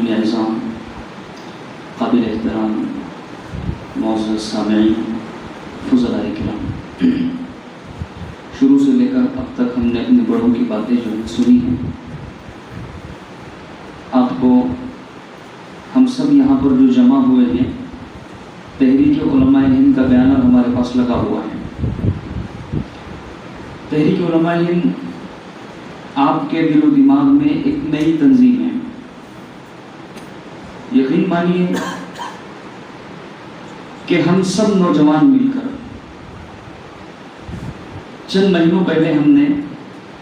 حاضرین اعظام، قابل احترام معزز سامعین، فضلاء کرام، شروع سے لے کر اب تک ہم نے اپنے بڑوں کی باتیں جو سنی ہیں، آپ کو ہم سب یہاں پر جو جمع ہوئے ہیں، تحریک علماء ہند کا بیانر ہمارے پاس لگا ہوا ہے۔ تحریک علماء ہند آپ کے دل و دماغ میں ایک نئی تنظیم ہے۔ یقین مانیے کہ ہم سب نوجوان مل کر چند مہینوں پہلے ہم نے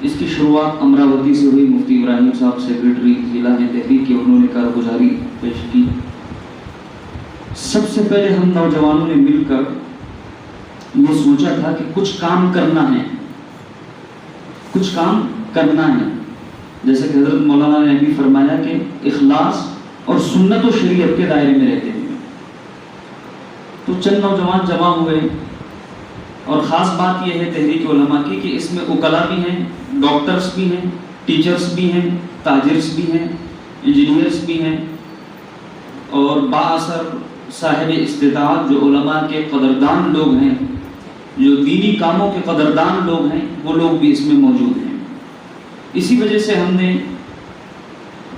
اس کی شروعات امراوتی سے ہوئی۔ مفتی ابراہیم صاحب سیکریٹری ضلع ہیں تحریک کے، انہوں نے کارگزاری پیش کی۔ سب سے پہلے ہم نوجوانوں نے مل کر یہ سوچا تھا کہ کچھ کام کرنا ہے، کچھ کام کرنا ہے، جیسے کہ حضرت مولانا نے بھی فرمایا کہ اخلاص اور سنت و شریعت کے دائرے میں رہتے ہوئے۔ تو چند نوجوان جمع ہوئے، اور خاص بات یہ ہے تحریک علماء کی کہ اس میں وکلاء بھی ہیں، ڈاکٹرز بھی ہیں، ٹیچرز بھی ہیں، تاجرز بھی ہیں، انجینئرز بھی ہیں، اور بااثر صاحب استطاعت جو علماء کے قدردان لوگ ہیں، جو دینی کاموں کے قدردان لوگ ہیں، وہ لوگ بھی اس میں موجود ہیں۔ اسی وجہ سے ہم نے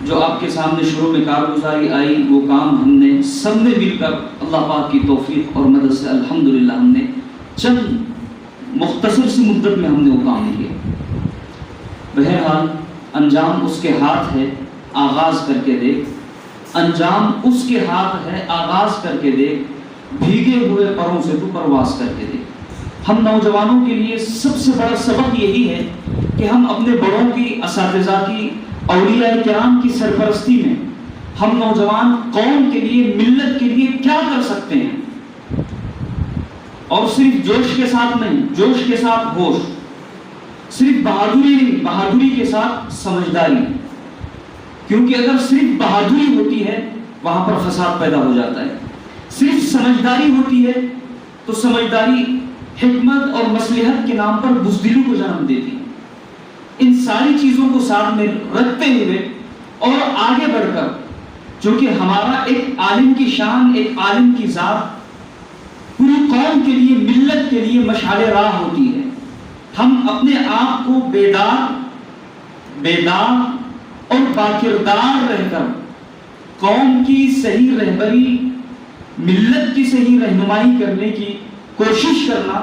جو آپ کے سامنے شروع میں کارگزاری آئی، وہ کام ہم نے سب نے مل کر اللہ پاک کی توفیق اور مدد سے الحمدللہ ہم نے چند مختصر سی مدت میں ہم نے وہ کام کیا۔ بہرحال انجام اس کے ہاتھ ہے، آغاز کر کے دیکھ، انجام اس کے ہاتھ ہے، آغاز کر کے دیکھ، بھیگے ہوئے پروں سے تو پرواز کر کے دیکھ۔ ہم نوجوانوں کے لیے سب سے بڑا سبق یہی ہے کہ ہم اپنے بڑوں کی، اساتذہ کی، اولیاء کرام کی سرپرستی میں ہم نوجوان قوم کے لیے، ملت کے لیے کیا کر سکتے ہیں، اور صرف جوش کے ساتھ نہیں، جوش کے ساتھ ہوش، صرف بہادری نہیں، بہادری کے ساتھ سمجھداری، کیونکہ اگر صرف بہادری ہوتی ہے وہاں پر فساد پیدا ہو جاتا ہے، صرف سمجھداری ہوتی ہے تو سمجھداری حکمت اور مصلحت کے نام پر بزدلی کو جنم دیتی ہے۔ ان ساری چیزوں کو ساتھ میں رکھتے ہوئے اور آگے بڑھ کر، چونکہ ہمارا ایک عالم کی شان، ایک عالم کی ذات پوری قوم کے لیے، ملت کے لیے مشعل راہ ہوتی ہے۔ ہم اپنے آپ کو بیدار اور باکردار رہ کر قوم کی صحیح رہبری، ملت کی صحیح رہنمائی کرنے کی کوشش کرنا،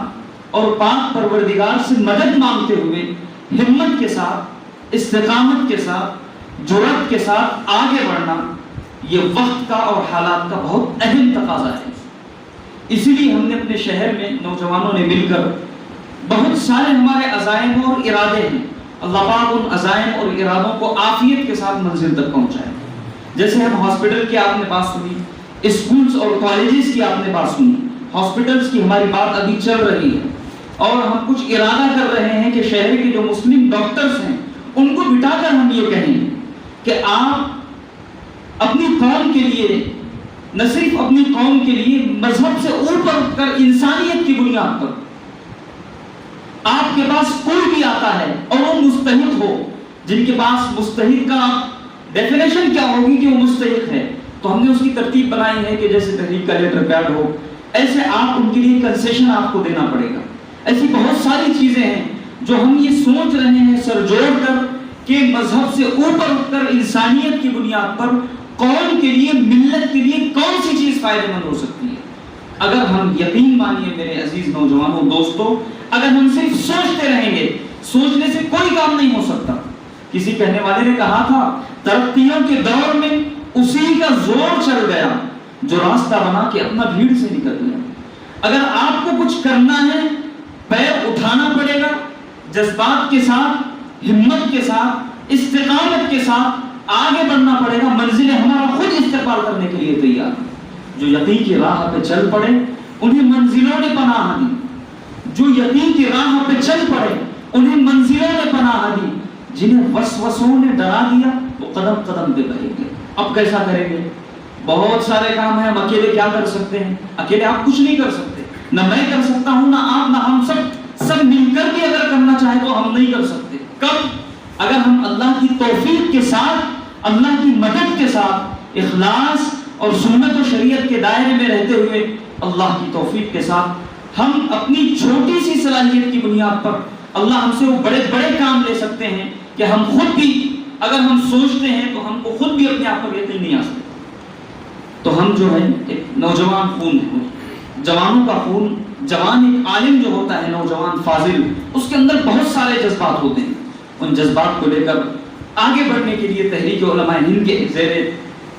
اور پاک پروردگار سے مدد مانگتے ہوئے ہمت کے ساتھ، استقامت کے ساتھ، جرأت کے ساتھ آگے بڑھنا، یہ وقت کا اور حالات کا بہت اہم تقاضا ہے۔ اسی لیے ہم نے اپنے شہر میں نوجوانوں نے مل کر بہت سارے ہمارے عزائم اور ارادے ہیں، اللہ پاک ان عزائم اور ارادوں کو عافیت کے ساتھ منزل تک پہنچائے۔ جیسے ہم ہاسپٹل کی آپ نے بات سنی، اسکولز اور کالجز کی آپ نے بات سنی، ہاسپٹلز کی ہماری بات ابھی چل رہی ہے، اور ہم کچھ ارادہ کر رہے ہیں کہ شہر کے جو مسلم ڈاکٹرز ہیں ان کو بٹا کر ہم یہ کہیں کہ آپ اپنی قوم کے لیے، نہ صرف اپنی قوم کے لیے، مذہب سے اوپر اٹھ کر انسانیت کی بنیاد پر آپ کے پاس کوئی بھی آتا ہے اور وہ مستحق ہو، جن کے پاس مستحق کا ڈیفینیشن کیا ہوگی کہ وہ مستحق ہے، تو ہم نے اس کی ترتیب بنائی ہے کہ جیسے تحریک کا لیٹر پیڈ ہو، ایسے آپ ان کے لیے کنسیشن آپ کو دینا پڑے گا۔ ایسی بہت ساری چیزیں ہیں جو ہم یہ سوچ رہے ہیں سر جوڑ کر کہ مذہب سے اوپر اٹھ کر انسانیت کی بنیاد پر قوم کے لیے، ملت کے لیے کون سی چیز فائدہ مند ہو سکتی ہے۔ اگر ہم، یقین مانیے میرے عزیز نوجوانوں، دوستوں، اگر ہم صرف سوچتے رہیں گے، سوچنے سے کوئی کام نہیں ہو سکتا۔ کسی کہنے والے نے کہا تھا، ترقیوں کے دور میں اسی کا زور چل گیا جو راستہ بنا کے اپنا بھیڑ سے نکل گیا۔ اگر آپ کو کچھ کرنا ہے، پیر اٹھانا پڑے گا، جذبات کے ساتھ، ہمت کے ساتھ، استقامت کے ساتھ آگے بڑھنا پڑے گا۔ منزل ہمارا خود استقبال کرنے کے لیے تیار ہے۔ جو یقین کی راہ پہ چل پڑے انہیں منزلوں نے پناہ دی، جو یقین کی راہ پہ چل پڑے انہیں منزلوں نے پناہ دی، جنہیں وسوسوں نے ڈرا دیا وہ قدم قدم پہ بڑھیں گے۔ اب کیسا کریں گے؟ بہت سارے کام ہیں، ہم اکیلے کیا کر سکتے ہیں؟ اکیلے آپ کچھ نہیں کر سکتے، نہ میں کر سکتا ہوں، نہ آپ، نہ ہم سب مل کر بھی اگر کرنا چاہیں تو ہم نہیں کر سکتے۔ کب؟ اگر ہم اللہ کی توفیق کے ساتھ اللہ کی مدد کے ساتھ اخلاص اور سنت و شریعت کے دائرے میں رہتے ہوئے اللہ کی توفیق کے ساتھ ہم اپنی چھوٹی سی صلاحیت کی بنیاد پر اللہ ہم سے وہ بڑے بڑے کام لے سکتے ہیں کہ ہم خود بھی اگر ہم سوچتے ہیں تو ہم کو خود بھی اپنے آپ پر یقین نہیں آ سکتا۔ تو ہم جو ہے ایک نوجوان خون ہے، جوانوں کا خون، جوان ایک عالم جو ہوتا ہے، نوجوان فاضل، اس کے اندر بہت سارے جذبات ہوتے ہیں۔ ان جذبات کو لے کر آگے بڑھنے کے لیے تحریک علماء ہند کے زیر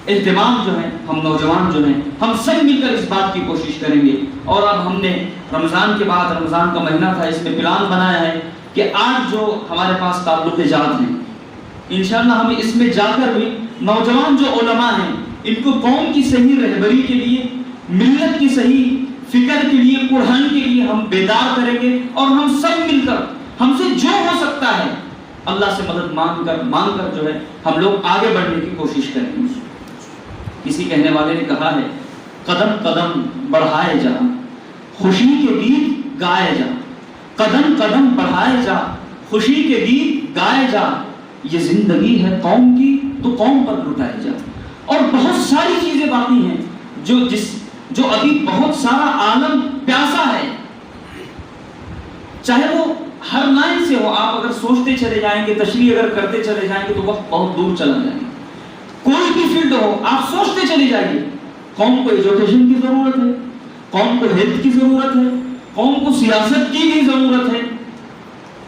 اہتمام جو ہے ہم نوجوان جو ہیں ہم سب مل کر اس بات کی کوشش کریں گے۔ اور اب ہم نے رمضان کے بعد، رمضان کا مہینہ تھا، اس میں پلان بنایا ہے کہ آج جو ہمارے پاس تعلق جات ہیں انشاءاللہ ہم اس میں جا کر بھی نوجوان جو علماء ہیں ان کو قوم کی صحیح رہبری کے لیے، ملت کی صحیح فکر کے لیے، قرآن کے لیے ہم بیدار کریں گے، اور ہم سب مل کر ہم سے جو ہو سکتا ہے اللہ سے مدد مانگ کر جو ہے ہم لوگ آگے بڑھنے کی کوشش کریں گے۔ کسی کہنے والے نے کہا ہے قدم قدم بڑھائے جا، خوشی کے گیت گائے جا، قدم قدم بڑھائے جا، خوشی کے گیت گائے جا، یہ زندگی ہے قوم کی تو قوم پر لٹائے جا۔ اور بہت ساری چیزیں باقی ہیں جو ابھی بہت سارا عالم پیاسا ہے، چاہے وہ ہر لائن سے ہو، آپ اگر سوچتے چلے جائیں گے، تشریح اگر کرتے چلے جائیں گے تو وقت بہت دور چلا جائے گا۔ کوئی بھی فیلڈ ہو آپ سوچتے چلے جائیے، قوم کو ایجوکیشن کی ضرورت ہے، قوم کو ہیلتھ کی ضرورت ہے، قوم کو سیاست کی بھی ضرورت ہے۔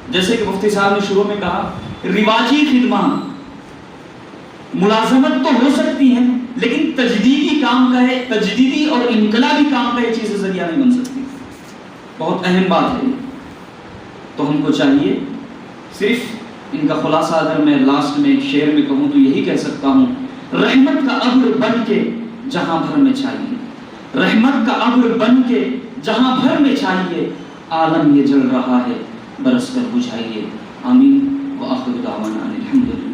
جیسے کہ مفتی صاحب نے شروع میں کہا رواجی خدمات ملازمت تو ہو سکتی ہیں لیکن تجدیدی کام کا ہے، تجدیدی اور انقلابی کام کا یہ چیز ذریعہ نہیں بن سکتی۔ بہت اہم بات ہے۔ تو ہم کو چاہیے، صرف ان کا خلاصہ اگر میں لاسٹ میں ایک شعر میں کہوں تو یہی کہہ سکتا ہوں، رحمت کا ابر بن کے جہاں بھر میں چھائیے، رحمت کا ابر بن کے جہاں بھر میں چھائیے، عالم یہ جل رہا ہے برس کر بجھائیے۔ آمین وآخر دعوانا الحمدللہ۔